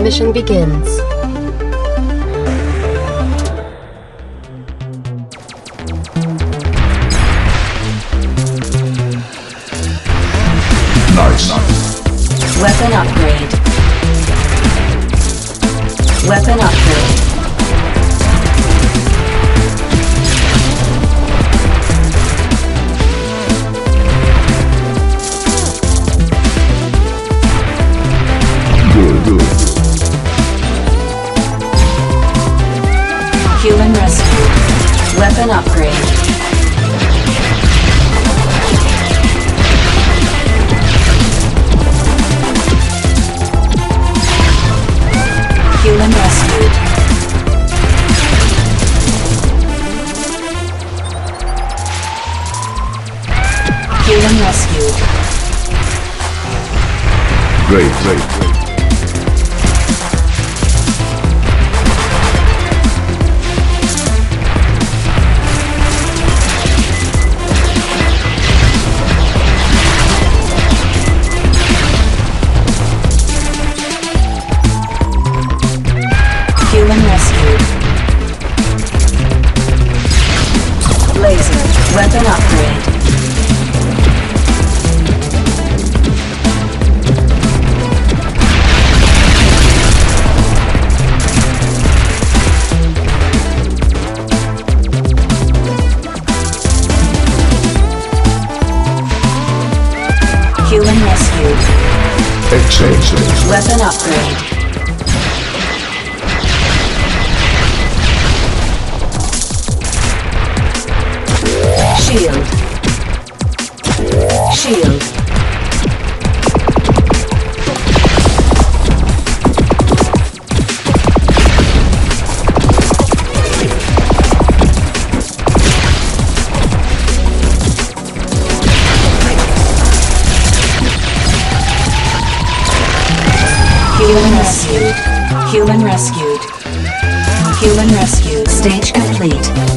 Mission begins. Nice. Weapon upgrade. Weapon upgrade. Good. Human rescue. Weapon upgrade. Human rescued. Human rescued. Great. Human rescued. Laser. Weapon upgrade. Human rescued. Excellent. Weapon upgrade. Shield. Shield. Human rescued. Human rescued. Human rescued. Stage complete.